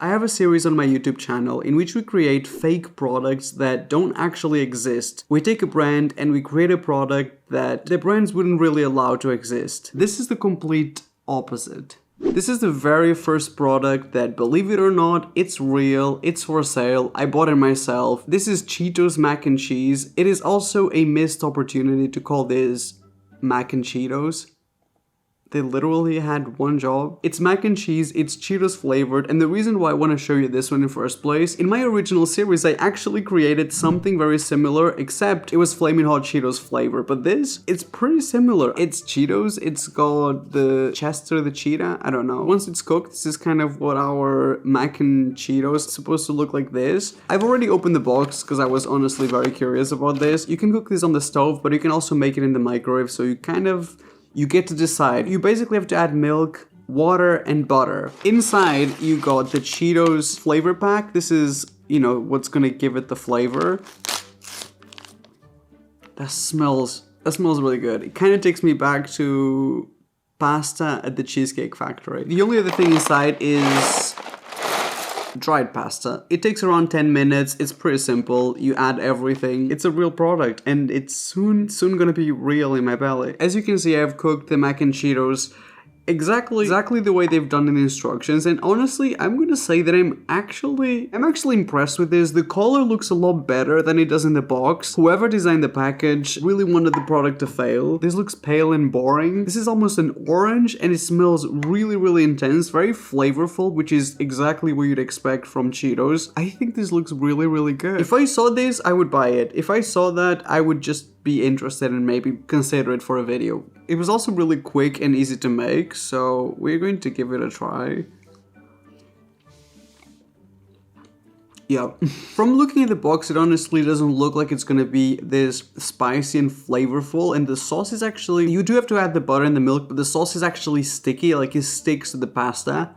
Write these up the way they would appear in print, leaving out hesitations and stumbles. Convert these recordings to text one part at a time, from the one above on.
I have a series on my YouTube channel in which we create fake products that don't actually exist. We take a brand and we create a product that the brands wouldn't really allow to exist. This is the complete opposite. This is the very first product that, believe it or not, it's real, it's for sale, I bought it myself. This is Cheetos Mac and Cheese. It is also a missed opportunity to call this Mac and Cheetos. They literally had one job. It's mac and cheese, it's Cheetos flavored, and the reason why I want to show you this one in first place, in my original series I actually created something very similar, except it was Flamin' Hot Cheetos flavor, but this, it's pretty similar. It's Cheetos, it's got the Chester, the cheetah, I don't know. Once it's cooked, this is kind of what our mac and Cheetos is supposed to look like this. I've already opened the box because I was honestly very curious about this. You can cook this on the stove, but you can also make it in the microwave, so you get to decide. You basically have to add milk, water, and butter. Inside, you got the Cheetos flavor pack. This is, you know, what's gonna give it the flavor. That smells really good. It kind of takes me back to pasta at the Cheesecake Factory. The only other thing inside is dried pasta. It takes around 10 minutes. It's pretty simple. You add everything. It's a real product and it's soon gonna be real in my belly. As you can see, I've cooked the mac and Cheetos exactly the way they've done in the instructions, and honestly I'm gonna say that I'm actually impressed with this. The color looks a lot better than it does in the box. Whoever designed the package really wanted the product to fail. This looks pale and boring. This is almost an orange and it smells really intense, very flavorful, which is exactly what you'd expect from Cheetos. I think this looks really good. If I saw this, I would buy it. If I saw that, I would just be interested and maybe consider it for a video. It was also really quick and easy to make, so we're going to give it a try. Yeah, from looking at the box, it honestly doesn't look like it's gonna be this spicy and flavorful, and the sauce is actually, you do have to add the butter and the milk, but the sauce is actually sticky, like it sticks to the pasta.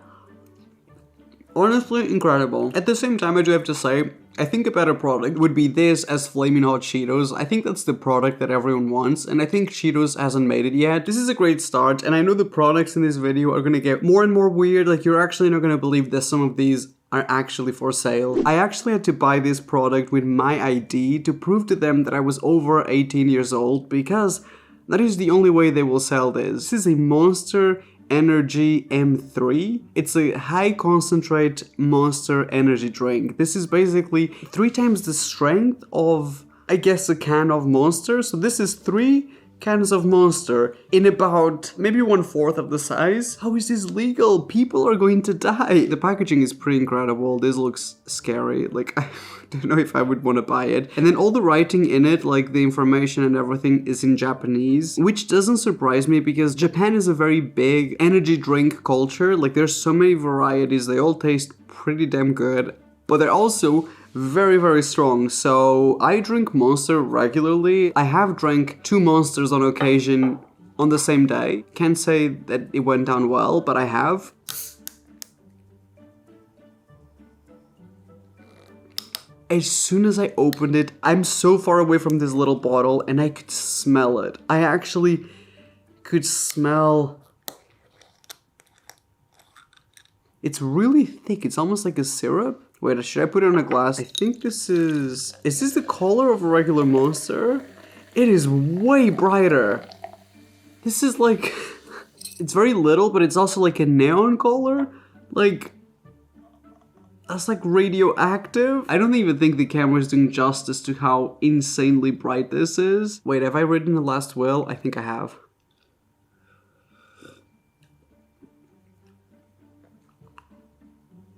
Honestly, incredible. At the same time, I do have to say, I think a better product would be this as Flamin' Hot Cheetos. I think that's the product that everyone wants, and I think Cheetos hasn't made it yet. This is a great start, and I know the products in this video are gonna get more and more weird, like you're actually not gonna believe that some of these are actually for sale. I actually had to buy this product with my ID to prove to them that I was over 18 years old, because that is the only way they will sell this. This is a Monster Energy M3. It's a high concentrate Monster energy drink. This is basically 3 times the strength of, I guess, a can of Monster. So this is 3 cans of Monster in about maybe 1/4 of the size. How is this legal? People are going to die. The packaging is pretty incredible. This looks scary. Like, I don't know if I would want to buy it. And then all the writing in it, like the information and everything, is in Japanese, which doesn't surprise me because Japan is a very big energy drink culture. Like, there's so many varieties. They all taste pretty damn good, but they're also very strong. So I drink Monster regularly. I have drank 2 Monsters on occasion on the same day. Can't say that it went down well, but I have. As soon as I opened it, I'm so far away from this little bottle and I could smell it. I actually could smell. It's really thick. It's almost like a syrup. Wait, should I put it on a glass? I think this is this the color of a regular Monster? It is way brighter. This is like, it's very little, but it's also like a neon color. Like, that's like radioactive. I don't even think the camera is doing justice to how insanely bright this is. Wait, have I written the last will? I think I have.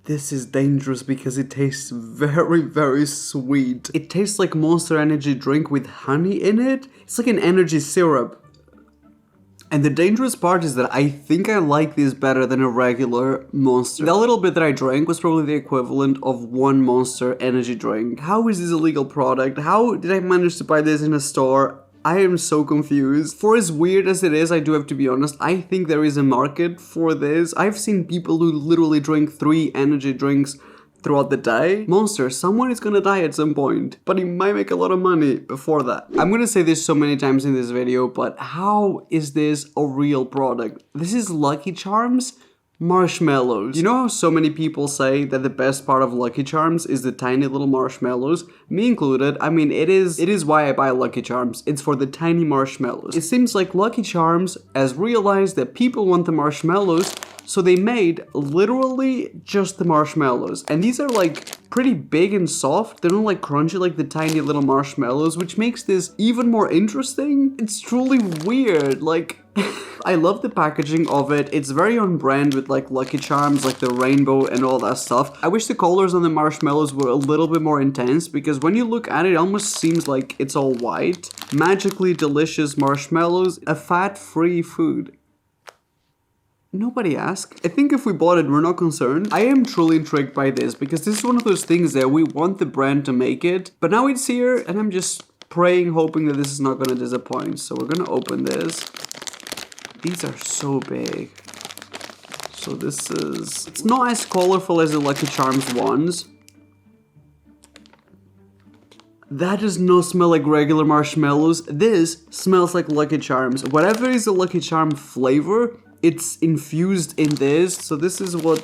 This is dangerous because it tastes very sweet. It tastes like Monster energy drink with honey in it. It's like an energy syrup. And the dangerous part is that I think I like this better than a regular Monster. The little bit that I drank was probably the equivalent of 1 Monster energy drink. How is this a legal product? How did I manage to buy this in a store? I am so confused. For as weird as it is, I do have to be honest, I think there is a market for this. I've seen people who literally drink 3 energy drinks throughout the day. Monster, someone is gonna die at some point, but he might make a lot of money before that. I'm gonna say this so many times in this video, but how is this a real product? This is Lucky Charms Marshmallows. You know how so many people say that the best part of Lucky Charms is the tiny little marshmallows? Me included. I mean, it is why I buy Lucky Charms. It's for the tiny marshmallows. It seems like Lucky Charms has realized that people want the marshmallows, so they made literally just the marshmallows. And these are like pretty big and soft. They don't like crunchy like the tiny little marshmallows, which makes this even more interesting. It's truly weird. Like, I love the packaging of it. It's very on brand with like Lucky Charms, like the rainbow and all that stuff. I wish the colors on the marshmallows were a little bit more intense, because when you look at it, it almost seems like it's all white. Magically delicious marshmallows, a fat-free food. Nobody asked. I think if we bought it, we're not concerned. I am truly intrigued by this, because this is one of those things that we want the brand to make it, but now it's here and I'm just praying, hoping that this is not going to disappoint. So we're going to open this. These are so big. So this is... It's not as colorful as the Lucky Charms ones. That does not smell like regular marshmallows. This smells like Lucky Charms. Whatever is the Lucky Charm flavor, it's infused in this. So this is what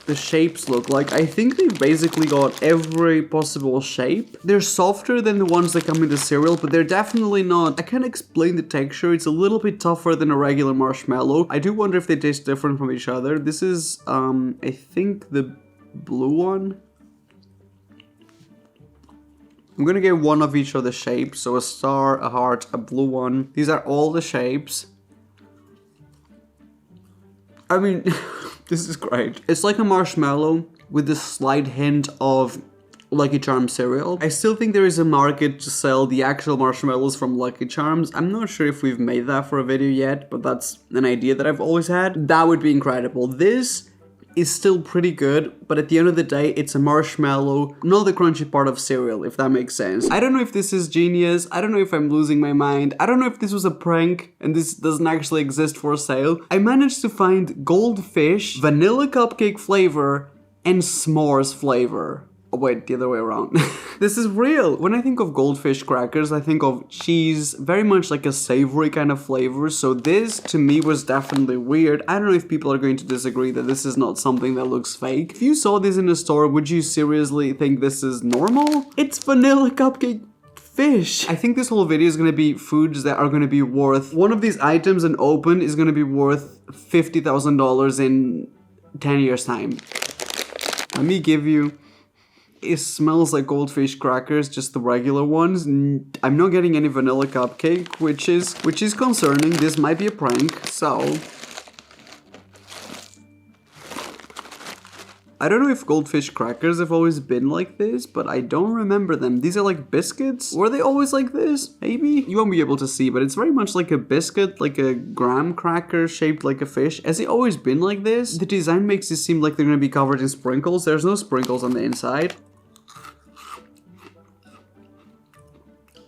the shapes look like. I think they basically got every possible shape. They're softer than the ones that come in the cereal, but they're definitely not... I can't explain the texture. It's a little bit tougher than a regular marshmallow. I do wonder if they taste different from each other. This is, I think the blue one. I'm gonna get one of each of the shapes. So a star, a heart, a blue one. These are all the shapes. I mean, this is great. It's like a marshmallow with a slight hint of Lucky Charms cereal. I still think there is a market to sell the actual marshmallows from Lucky Charms. I'm not sure if we've made that for a video yet, but that's an idea that I've always had. That would be incredible. This is still pretty good, but at the end of the day, it's a marshmallow, not the crunchy part of cereal, if that makes sense. I don't know if this is genius. I don't know if I'm losing my mind. I don't know if this was a prank and this doesn't actually exist for sale. I managed to find Goldfish, vanilla cupcake flavor, and s'mores flavor. Oh wait, the other way around. This is real. When I think of Goldfish crackers, I think of cheese, very much like a savory kind of flavor. So this, to me, was definitely weird. I don't know if people are going to disagree that this is not something that looks fake. If you saw this in a store, would you seriously think this is normal? It's vanilla cupcake fish. I think this whole video is going to be foods that are going to be worth... One of these items and open is going to be worth $50,000 in 10 years' time. Let me give you... It smells like Goldfish crackers, just the regular ones. I'm not getting any vanilla cupcake, which is concerning. This might be a prank, so... I don't know if Goldfish crackers have always been like this, but I don't remember them. These are like biscuits? Were they always like this? Maybe? You won't be able to see, but it's very much like a biscuit, like a graham cracker shaped like a fish. Has it always been like this? The design makes it seem like they're gonna be covered in sprinkles. There's no sprinkles on the inside.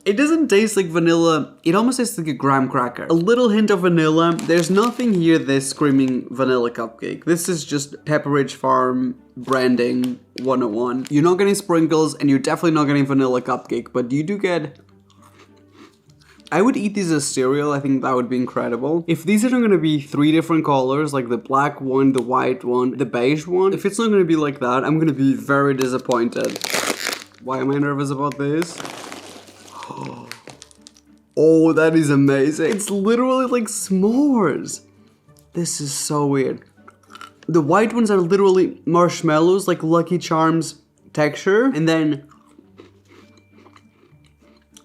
It doesn't taste like vanilla, it almost tastes like a graham cracker. A little hint of vanilla. There's nothing here that's screaming vanilla cupcake. This is just Pepperidge Farm branding 101. You're not getting sprinkles and you're definitely not getting vanilla cupcake, but you do get... I would eat these as cereal. I think that would be incredible. If these are not going to be 3 different colors, like the black one, the white one, the beige one, if it's not going to be like that, I'm going to be very disappointed. Why am I nervous about this? Oh, that is amazing. It's literally like s'mores. This is so weird. The white ones are literally marshmallows, like Lucky Charms texture. And then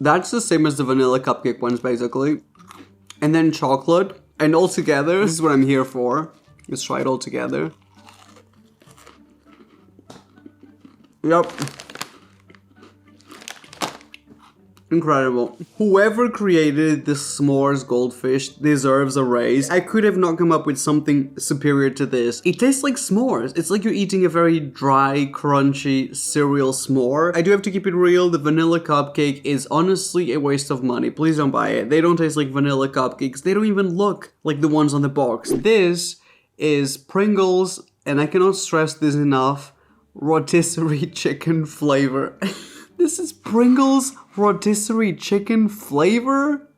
that's the same as the vanilla cupcake ones, basically. And then chocolate. And all together, this is what I'm here for. Let's try it all together. Yep. Incredible. Whoever created this s'mores Goldfish deserves a raise. I could have not come up with something superior to this. It tastes like s'mores. It's like you're eating a very dry, crunchy cereal s'more. I do have to keep it real. The vanilla cupcake is honestly a waste of money. Please don't buy it. They don't taste like vanilla cupcakes. They don't even look like the ones on the box. This is Pringles, and I cannot stress this enough, rotisserie chicken flavor. This is Pringles rotisserie chicken flavor?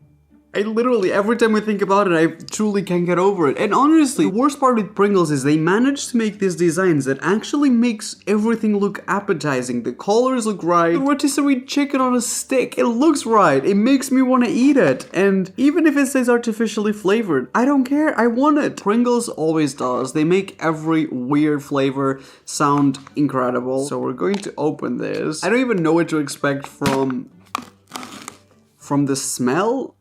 I literally, every time I think about it, I truly can't get over it. And honestly, the worst part with Pringles is they managed to make these designs that actually makes everything look appetizing. The colors look right. The rotisserie chicken on a stick, it looks right. It makes me want to eat it. And even if it says artificially flavored, I don't care. I want it. Pringles always does. They make every weird flavor sound incredible. So we're going to open this. I don't even know what to expect from the smell.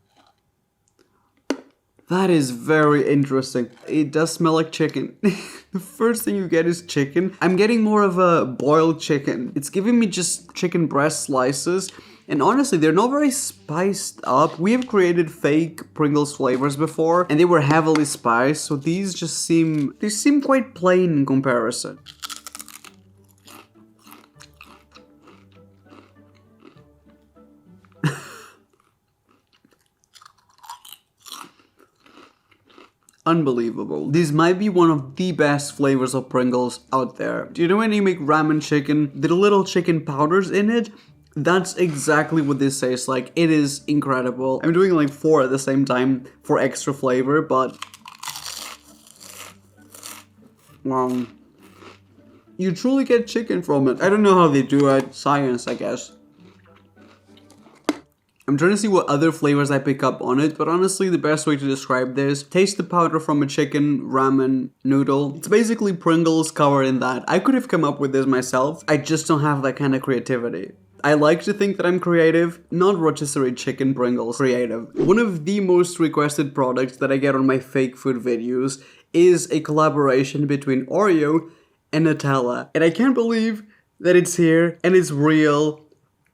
That is very interesting. It does smell like chicken. The first thing you get is chicken. I'm getting more of a boiled chicken. It's giving me just chicken breast slices. And honestly, they're not very spiced up. We have created fake Pringles flavors before, and they were heavily spiced. So these just seem quite plain in comparison. Unbelievable. This might be one of the best flavors of Pringles out there. Do you know when you make ramen chicken, the little chicken powders in it? That's exactly what this tastes like. It is incredible. I'm doing like 4 at the same time for extra flavor, but you truly get chicken from it. I don't know how they do it. Science, I guess. I'm trying to see what other flavors I pick up on it, but honestly the best way to describe this, taste the powder from a chicken ramen noodle. It's basically Pringles covered in that. I could have come up with this myself, I just don't have that kind of creativity. I like to think that I'm creative, not rotisserie chicken Pringles creative. One of the most requested products that I get on my fake food videos is a collaboration between Oreo and Nutella. And I can't believe that it's here and it's real.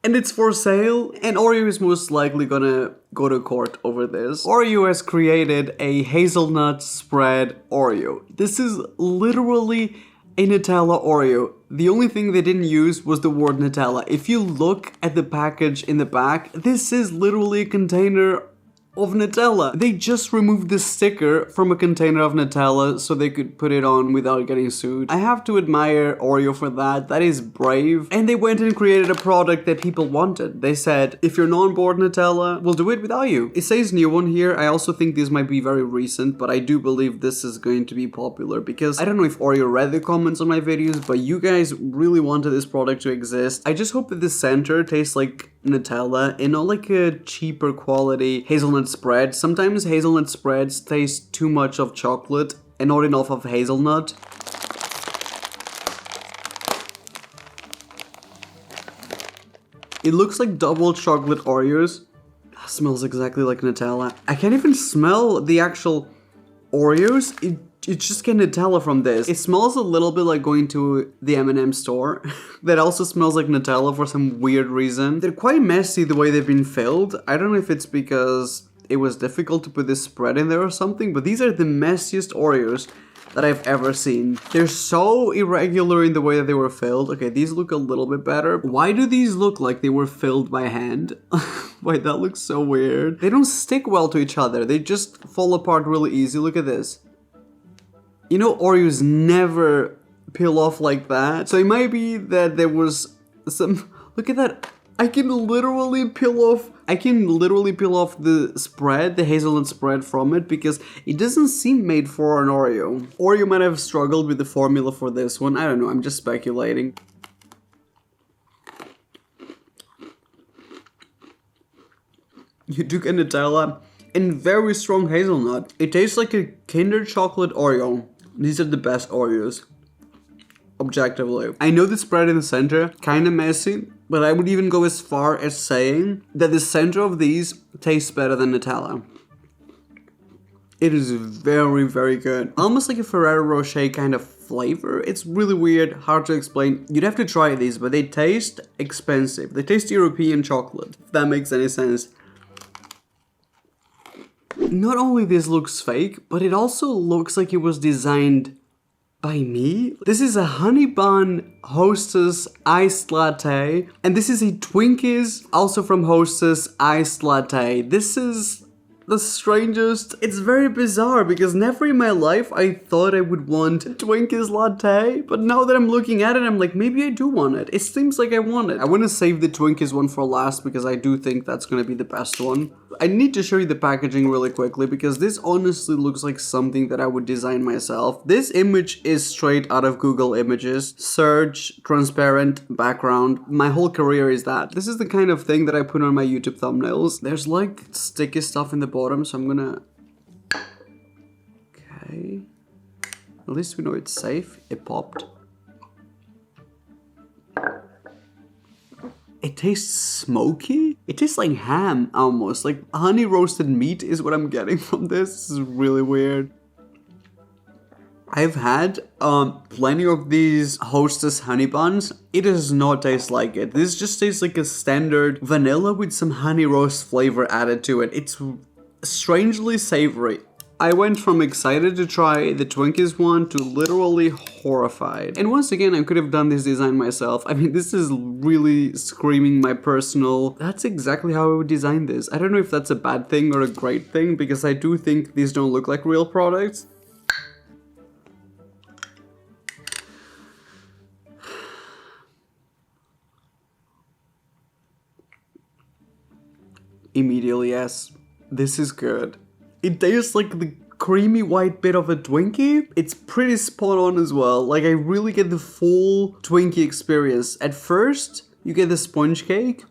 And it's for sale, and Oreo is most likely gonna go to court over this. Oreo has created a hazelnut spread Oreo. This is literally a Nutella Oreo. The only thing they didn't use was the word Nutella. If you look at the package in the back, this is literally a container of Nutella. They just removed the sticker from a container of Nutella so they could put it on without getting sued. I have to admire Oreo for that. That is brave. And they went and created a product that people wanted. They said, if you're not on board Nutella, we'll do it without you. It says new one here. I also think this might be very recent, but I do believe this is going to be popular because I don't know if Oreo read the comments on my videos, but you guys really wanted this product to exist. I just hope that the center tastes like Nutella and not like a cheaper quality hazelnut spread. Sometimes hazelnut spreads taste too much of chocolate and not enough of hazelnut. It looks like double chocolate Oreos. That smells exactly like Nutella. I can't even smell the actual Oreos. It's just get Nutella from this. It smells a little bit like going to the M&M store. That also smells like Nutella for some weird reason. They're quite messy the way they've been filled. I don't know if it's because it was difficult to put this spread in there or something, but these are the messiest Oreos that I've ever seen. They're so irregular in the way that they were filled. Okay, these look a little bit better. Why do these look like they were filled by hand? Wait, that looks so weird. They don't stick well to each other. They just fall apart really easy. Look at this. You know, Oreos never peel off like that. So it might be that there was some... Look at that. I can literally peel off the spread, the hazelnut spread from it, because it doesn't seem made for an Oreo. Oreo might have struggled with the formula for this one. I don't know, I'm just speculating. You do get Nutella and very strong hazelnut. It tastes like a Kinder Chocolate Oreo. These are the best Oreos. Objectively. I know the spread in the center, kinda messy, but I would even go as far as saying that the center of these tastes better than Nutella. It is very, very good. Almost like a Ferrero Rocher kind of flavor. It's really weird, hard to explain. You'd have to try these, but they taste expensive. They taste European chocolate, if that makes any sense. Not only this looks fake, but it also looks like it was designed by me. This is a honey bun Hostess iced latte, and this is a Twinkies, also from Hostess iced latte. This is the strangest. It's very bizarre because never in my life I thought I would want a Twinkies latte, but now that I'm looking at it, I'm like, maybe I do want it. It seems like I want it. I want to save the Twinkies one for last because I do think that's gonna be the best one. I need to show you the packaging really quickly because this honestly looks like something that I would design myself. This image is straight out of Google Images. Search, transparent, background. My whole career is that. This is the kind of thing that I put on my YouTube thumbnails. There's like sticky stuff in the bottom, so I'm gonna... Okay. At least we know it's safe. It popped. It tastes smoky. It tastes like ham almost. Like honey roasted meat is what I'm getting from this. This is really weird. I've had plenty of these Hostess honey buns. It does not taste like it. This just tastes like a standard vanilla with some honey roast flavor added to it. It's strangely savory. I went from excited to try the Twinkies one to literally horrified. And once again, I could have done this design myself. I mean, this is really screaming my personal... That's exactly how I would design this. I don't know if that's a bad thing or a great thing, because I do think these don't look like real products. Immediately, yes. This is good. It tastes like the creamy white bit of a Twinkie. It's pretty spot on as well. Like, I really get the full Twinkie experience. At first, you get the sponge cake.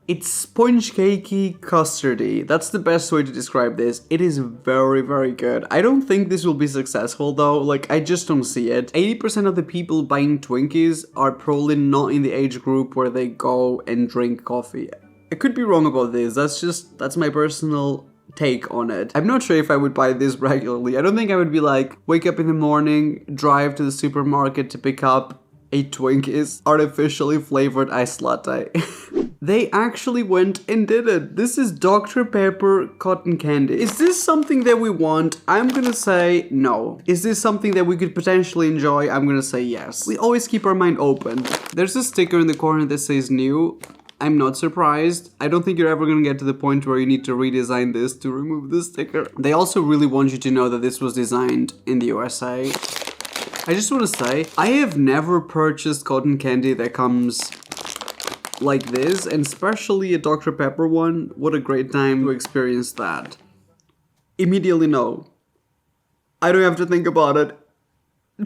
It's sponge cakey, custardy. That's the best way to describe this. It is very, very good. I don't think this will be successful though. Like, I just don't see it. 80% of the people buying Twinkies are probably not in the age group where they go and drink coffee. I could be wrong about this. That's my personal take on it. I'm not sure if I would buy this regularly. I don't think I would be like, wake up in the morning, drive to the supermarket to pick up a Twinkies artificially flavored iced latte. They actually went and did it. This is Dr. Pepper cotton candy. Is this something that we want? I'm gonna say no. Is this something that we could potentially enjoy? I'm gonna say yes. We always keep our mind open. There's a sticker in the corner that says new. I'm not surprised. I don't think you're ever gonna get to the point where you need to redesign this to remove the sticker. They also really want you to know that this was designed in the USA. I just want to say, I have never purchased cotton candy that comes like this, and especially a Dr. Pepper one. What a great time to experience that. Immediately no. I don't have to think about it.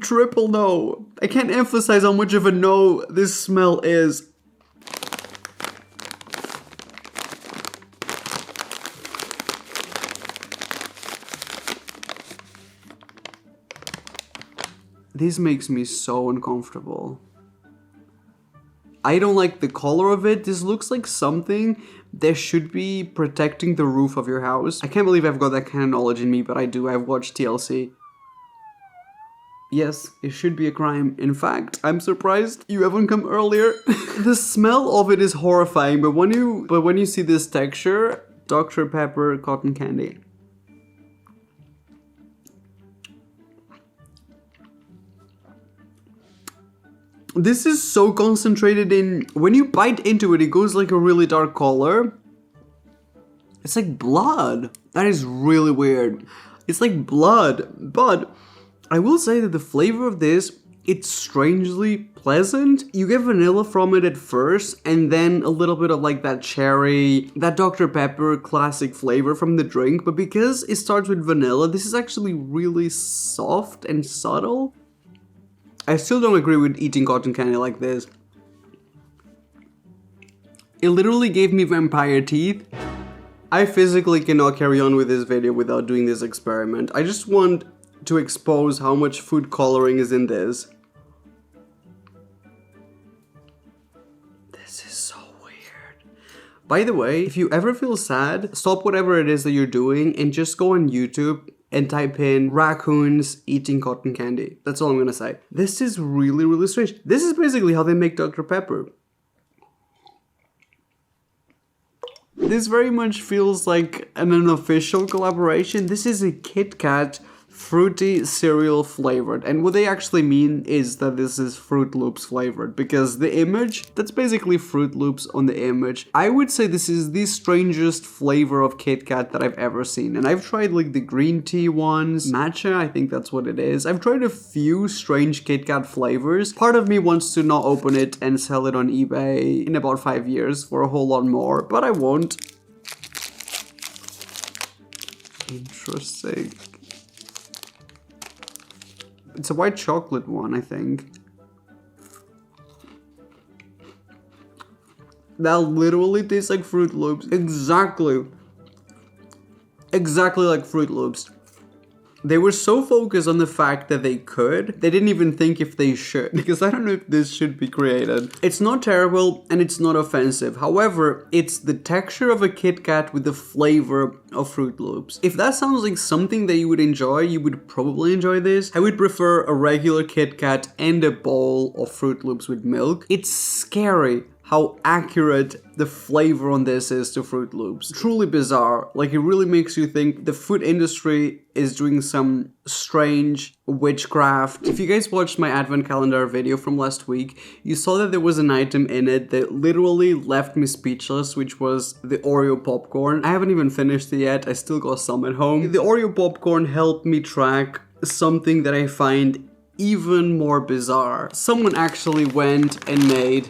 Triple no. I can't emphasize how much of a no this smell is. This makes me so uncomfortable. I don't like the color of it. This looks like something that should be protecting the roof of your house. I can't believe I've got that kind of knowledge in me, but I do. I've watched TLC. Yes, it should be a crime. In fact, I'm surprised you haven't come earlier. The smell of it is horrifying, but when you see this texture, Dr. Pepper cotton candy. This is so concentrated in, when you bite into it, it goes like a really dark color. It's like blood. That is really weird. It's like blood, but I will say that the flavor of this, it's strangely pleasant. You get vanilla from it at first, and then a little bit of like that cherry, that Dr. Pepper classic flavor from the drink, but because it starts with vanilla, this is actually really soft and subtle. I still don't agree with eating cotton candy like this. It literally gave me vampire teeth. I physically cannot carry on with this video without doing this experiment. I just want to expose how much food coloring is in this. This is so weird. By the way, if you ever feel sad, stop whatever it is that you're doing and just go on YouTube and type in raccoons eating cotton candy. That's all I'm gonna say. This is really, really strange. This is basically how they make Dr. Pepper. This very much feels like an unofficial collaboration. This is a Kit Kat fruity cereal flavored, and what they actually mean is that this is Fruit Loops flavored, because the image, that's basically Fruit Loops on the image. I would say this is the strangest flavor of Kit Kat that I've ever seen, and I've tried like the green tea ones, matcha, I think that's what it is. I've tried a few strange Kit Kat flavors. Part of me wants to not open it and sell it on eBay in about 5 years for a whole lot more, but I won't. Interesting. It's a white chocolate one, I think. That literally tastes like Fruit Loops. Exactly. Exactly like Fruit Loops. They were so focused on the fact that they could, they didn't even think if they should, because I don't know if this should be created. It's not terrible and it's not offensive. However, it's the texture of a Kit Kat with the flavor of Fruit Loops. If that sounds like something that you would enjoy, you would probably enjoy this. I would prefer a regular Kit Kat and a bowl of Fruit Loops with milk. It's scary how accurate the flavor on this is to Fruit Loops. Truly bizarre. Like, it really makes you think the food industry is doing some strange witchcraft. If you guys watched my advent calendar video from last week, you saw that there was an item in it that literally left me speechless, which was the Oreo popcorn. I haven't even finished it yet. I still got some at home. The Oreo popcorn helped me track something that I find even more bizarre. Someone actually went and made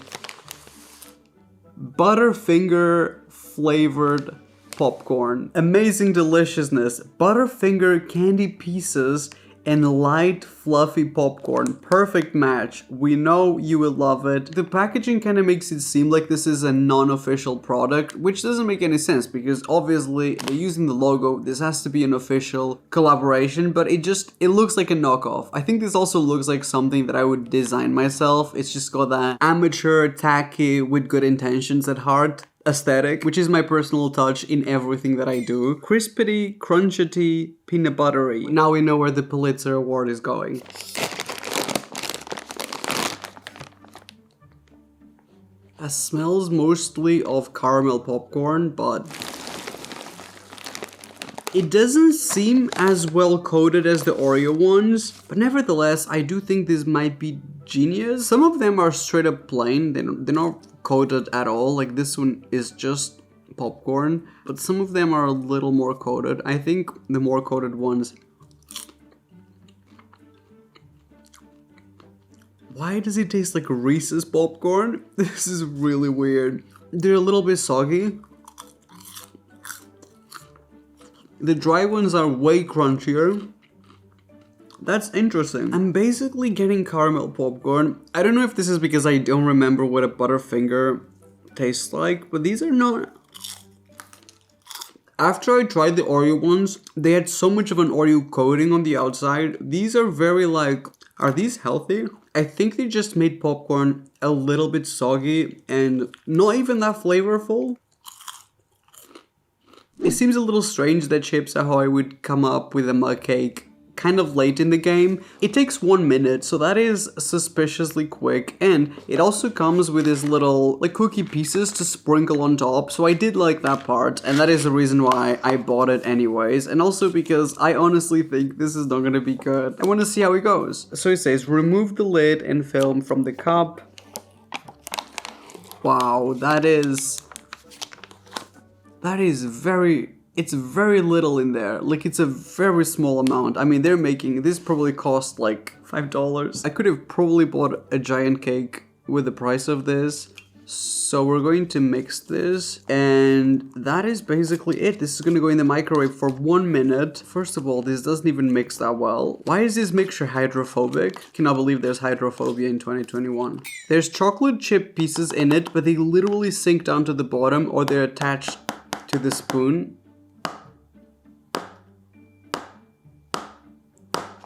Butterfinger flavored popcorn. Amazing deliciousness. Butterfinger candy pieces and light fluffy popcorn. Perfect match. We know you will love it. The packaging kind of makes it seem like this is a non-official product, which doesn't make any sense because obviously they're using the logo. This has to be an official collaboration, but it looks like a knockoff. I think this also looks like something that I would design myself. It's just got that amateur, tacky, with good intentions at heart aesthetic, which is my personal touch in everything that I do. Crispity, crunchity, peanut buttery. Now we know where the Pulitzer Award is going. It smells mostly of caramel popcorn, but it doesn't seem as well coated as the Oreo ones, but nevertheless, I do think this might be genius. Some of them are straight up plain, they're not coated at all, like this one is just popcorn, but some of them are a little more coated. I think the more coated ones. Why does it taste like Reese's popcorn? This is really weird. They're a little bit soggy. The dry ones are way crunchier. That's interesting. I'm basically getting caramel popcorn. I don't know if this is because I don't remember what a Butterfinger tastes like, but these are not. After I tried the Oreo ones, they had so much of an Oreo coating on the outside. These are very like, are these healthy? I think they just made popcorn a little bit soggy and not even that flavorful. It seems a little strange that chips are how I would come up with a mug cake kind of late in the game. It takes 1 minute, so that is suspiciously quick, and it also comes with these little like cookie pieces to sprinkle on top, so I did like that part, and that is the reason why I bought it anyways, and also because I honestly think this is not gonna be good. I want to see how it goes. So it says, remove the lid and film from the cup. Wow, that is very, it's very little in there. Like, it's a very small amount. I mean, they're making, this probably cost like $5. I could have probably bought a giant cake with the price of this. So we're going to mix this, and that is basically it. This is going to go in the microwave for 1 minute. First of all, this doesn't even mix that well. Why is this mixture hydrophobic? Cannot believe there's hydrophobia in 2021. There's chocolate chip pieces in it, but they literally sink down to the bottom, or they're attached to the spoon.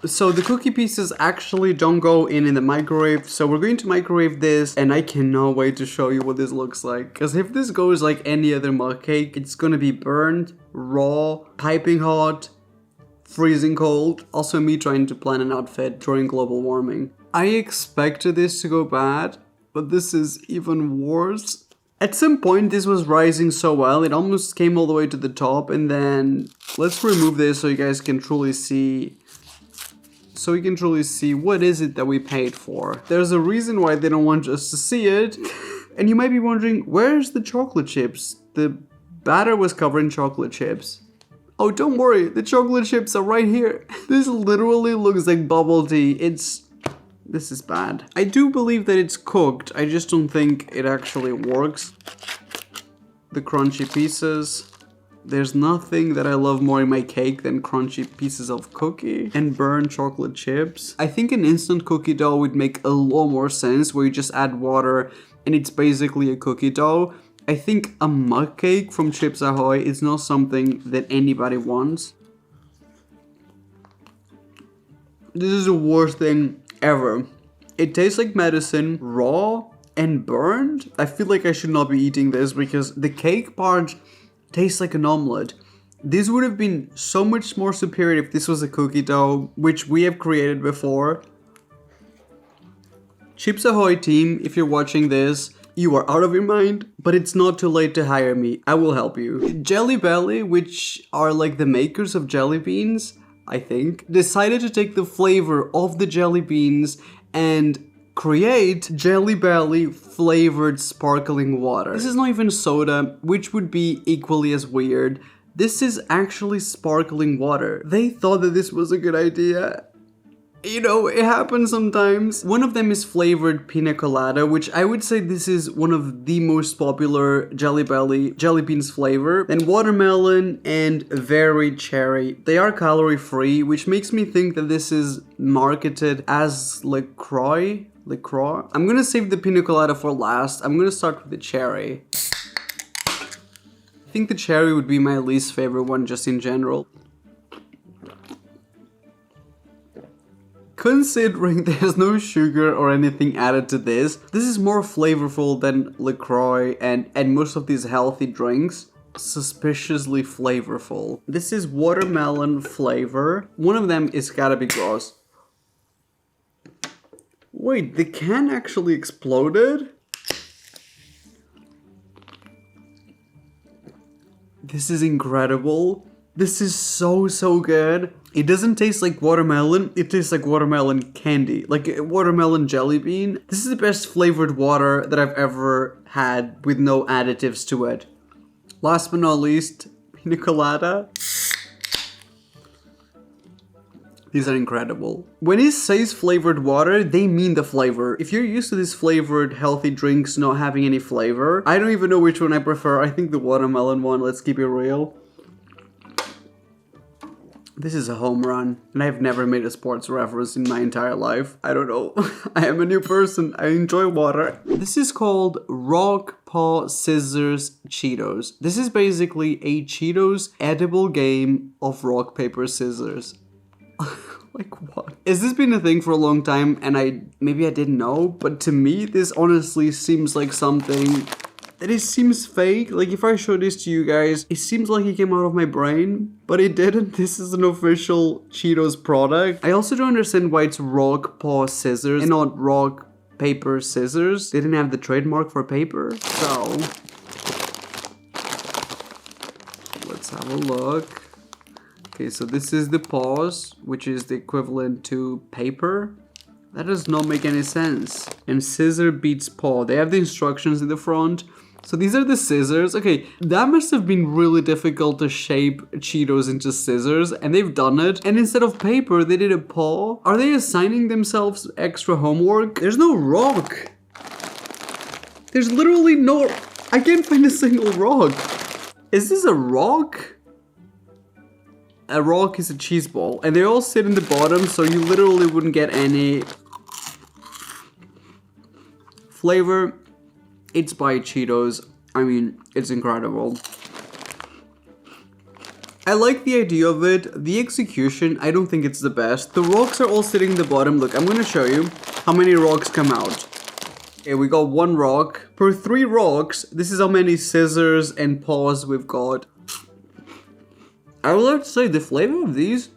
So the cookie pieces actually don't go in the microwave, so we're going to microwave this, and I cannot wait to show you what this looks like. Because if this goes like any other mug cake, it's gonna be burnt, raw, piping hot, freezing cold. Also me trying to plan an outfit during global warming. I expected this to go bad, but this is even worse. At some point this was rising so well, it almost came all the way to the top, and then let's remove this so you guys can truly see. So we can truly see what is it that we paid for. There's a reason why they don't want us to see it. And you might be wondering, where's the chocolate chips? The batter was covered in chocolate chips. Oh, don't worry, the chocolate chips are right here. This literally looks like bubble tea. This is bad. I do believe that it's cooked. I just don't think it actually works. The crunchy pieces. There's nothing that I love more in my cake than crunchy pieces of cookie and burnt chocolate chips. I think an instant cookie dough would make a lot more sense, where you just add water and it's basically a cookie dough. I think a mug cake from Chips Ahoy is not something that anybody wants. This is the worst thing ever. It tastes like medicine, raw and burned. I feel like I should not be eating this because the cake part tastes like an omelette. This would have been so much more superior if this was a cookie dough, which we have created before. Chips Ahoy team, if you're watching this, you are out of your mind, but it's not too late to hire me. I will help you. Jelly Belly, which are like the makers of jelly beans, I think, decided to take the flavor of the jelly beans and create Jelly Belly flavored sparkling water. This is not even soda, which would be equally as weird. This is actually sparkling water. They thought that this was a good idea. You know, it happens sometimes. One of them is flavored Pina Colada, which I would say this is one of the most popular Jelly Belly jelly beans flavor. Then watermelon and very cherry. They are calorie free, which makes me think that this is marketed as LaCroix. I'm gonna save the Pina Colada for last. I'm gonna start with the cherry. I think the cherry would be my least favorite one just in general. Considering there's no sugar or anything added to this is more flavorful than LaCroix and most of these healthy drinks. Suspiciously flavorful. This is watermelon flavor. One of them is gotta be gross. Wait, the can actually exploded? This is incredible. This is so good. It doesn't taste like watermelon, it tastes like watermelon candy, like a watermelon jelly bean. This is the best flavored water that I've ever had with no additives to it. Last but not least, Pina Colada. These are incredible. When it says flavored water, they mean the flavor. If you're used to these flavored healthy drinks not having any flavor, I don't even know which one I prefer. I think the watermelon one, let's keep it real. This is a home run, and I've never made a sports reference in my entire life. I don't know. I am a new person. I enjoy water. This is called Rock, Paw, Scissors, Cheetos. This is basically a Cheetos edible game of rock, paper, scissors. Like what? Has this been a thing for a long time and maybe I didn't know? But to me, this honestly seems like something that it seems fake. Like if I show this to you guys, it seems like it came out of my brain, but it didn't. This is an official Cheetos product. I also don't understand why it's rock, paw, scissors and not rock, paper, scissors. They didn't have the trademark for paper. So let's have a look. Okay, so this is the paws, which is the equivalent to paper. That does not make any sense. And scissor beats paw. They have the instructions in the front. So these are the scissors. Okay, that must have been really difficult to shape Cheetos into scissors, and they've done it. And instead of paper, they did a paw. Are they assigning themselves extra homework? There's no rock. There's literally no... I can't find a single rock. Is this a rock? A rock is a cheese ball, and they all sit in the bottom, so you literally wouldn't get any flavor. It's by Cheetos. I mean, it's incredible. I like the idea of it. The execution, I don't think it's the best. The rocks are all sitting in the bottom. Look, I'm gonna show you how many rocks come out. Okay, we got one rock. Per 3 rocks, this is how many scissors and paws we've got. I would like to say the flavor of these,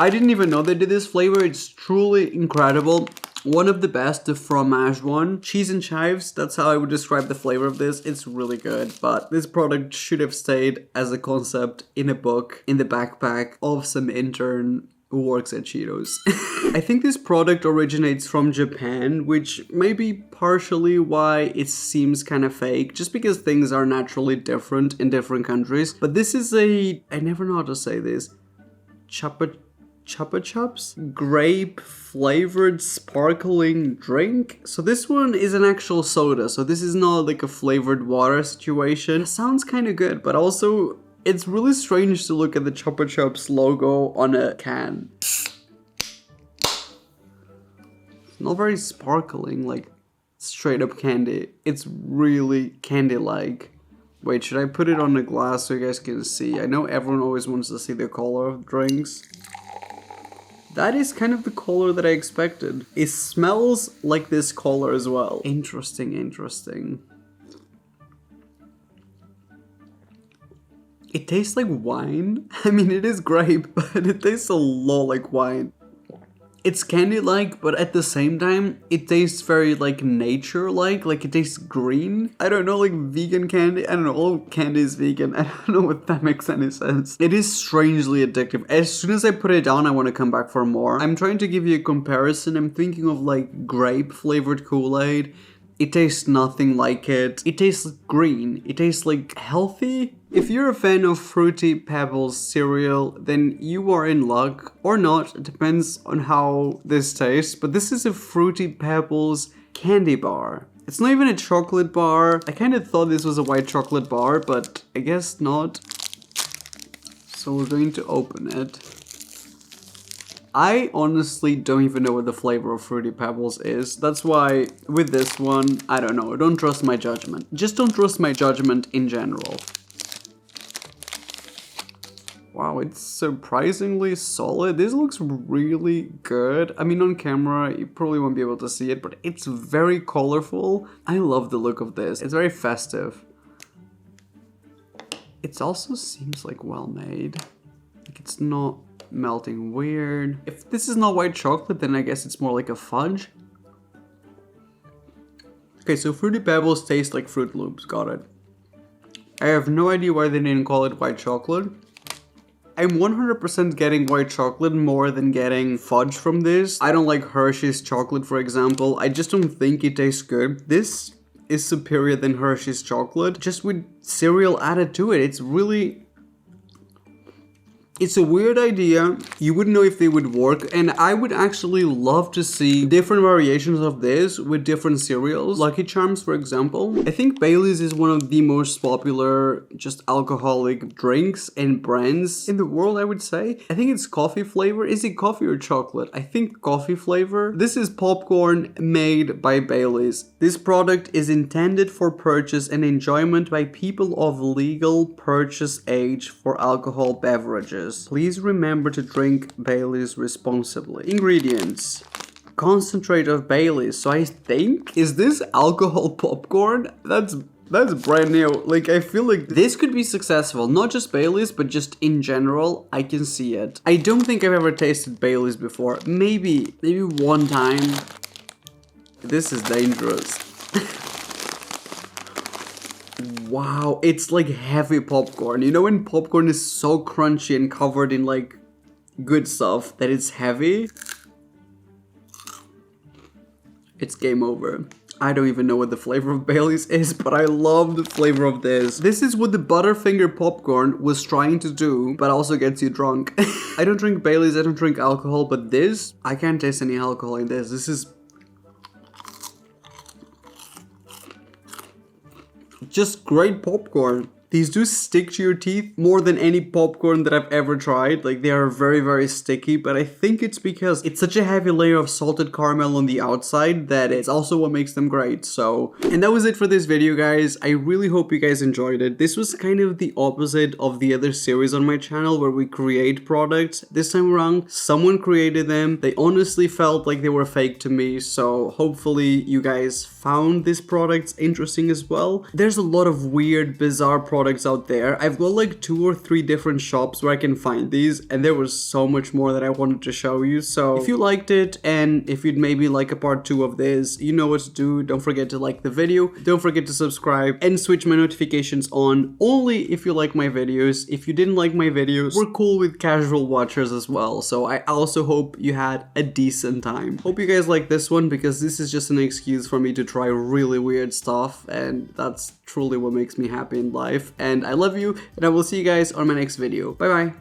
I didn't even know they did this flavor. It's truly incredible. One of the best, the fromage one. Cheese and chives, that's how I would describe the flavor of this. It's really good, but this product should have stayed as a concept in a book in the backpack of some intern who works at Cheetos. I think this product originates from Japan, which may be partially why it seems kind of fake, just because things are naturally different in different countries. But this is I never know how to say this, Chupa Chups grape flavored sparkling drink. So this one is an actual soda, so this is not like a flavored water situation. It sounds kind of good, but also it's really strange to look at the Chupa Chups logo on a can. It's not very sparkling, like straight up candy. It's really candy-like. Wait, should I put it on the glass so you guys can see? I know everyone always wants to see the color of drinks. That is kind of the color that I expected. It smells like this color as well. Interesting, interesting. It tastes like wine. I mean, it is grape, but it tastes a lot like wine. It's candy-like, but at the same time, it tastes very like nature-like it tastes green. I don't know, like vegan candy. I don't know, all candy is vegan. I don't know if that makes any sense. It is strangely addictive. As soon as I put it down, I want to come back for more. I'm trying to give you a comparison. I'm thinking of like grape-flavored Kool-Aid. It tastes nothing like it. It tastes green. It tastes like healthy. If you're a fan of Fruity Pebbles cereal, then you are in luck. Or not, it depends on how this tastes. But this is a Fruity Pebbles candy bar. It's not even a chocolate bar. I kind of thought this was a white chocolate bar, but I guess not. So we're going to open it. I honestly don't even know what the flavor of Fruity Pebbles is. That's why with this one, I don't know. Don't trust my judgment. Just don't trust my judgment in general. Wow, it's surprisingly solid. This looks really good. I mean, on camera, you probably won't be able to see it, but it's very colorful. I love the look of this. It's very festive. It also seems like well made. Like it's not melting weird. If this is not white chocolate, then I guess it's more like a fudge. Okay, so Fruity Pebbles taste like Fruit Loops. Got it. I have no idea why they didn't call it white chocolate. I'm 100% getting white chocolate more than getting fudge from this. I don't like Hershey's chocolate, for example. I just don't think it tastes good. This is superior than Hershey's chocolate, just with cereal added to it. It's really... It's a weird idea. You wouldn't know if they would work, and I would actually love to see different variations of this with different cereals. Lucky Charms, for example. I think Bailey's is one of the most popular just alcoholic drinks and brands in the world, I would say. I think it's coffee flavor. Is it coffee or chocolate? I think coffee flavor. This is popcorn made by Bailey's. This product is intended for purchase and enjoyment by people of legal purchase age for alcohol beverages. Please remember to drink Bailey's responsibly. Ingredients. Concentrate of Bailey's. So I think, is this alcohol popcorn? That's brand new. Like, I feel like this could be successful. Not just Bailey's, but just in general. I can see it. I don't think I've ever tasted Bailey's before. Maybe one time. This is dangerous. Wow, it's like heavy popcorn. You know when popcorn is so crunchy and covered in like good stuff that it's heavy? It's game over. I don't even know what the flavor of Bailey's is, but I love the flavor of this. This is what the Butterfinger popcorn was trying to do, but also gets you drunk. I don't drink Bailey's, I don't drink alcohol, but this, I can't taste any alcohol in this. This is just great popcorn. These do stick to your teeth more than any popcorn that I've ever tried. Like, they are very, very sticky, but I think it's because it's such a heavy layer of salted caramel on the outside that it's also what makes them great. So, and that was it for this video, guys. I really hope you guys enjoyed it. This was kind of the opposite of the other series on my channel where we create products. This time around, someone created them. They honestly felt like they were fake to me. So hopefully you guys found these products interesting as well. There's a lot of weird, bizarre products out there. I've got like 2 or 3 different shops where I can find these, and there was so much more that I wanted to show you. So if you liked it, and if you'd maybe like a part 2 of this, you know what to do. Don't forget to like the video, don't forget to subscribe, and switch my notifications on only if you like my videos. If you didn't like my videos, we're cool with casual watchers as well. So I also hope you had a decent time. Hope you guys like this one, because this is just an excuse for me to try really weird stuff, and that's truly what makes me happy in life. And I love you, and I will see you guys on my next video. Bye bye.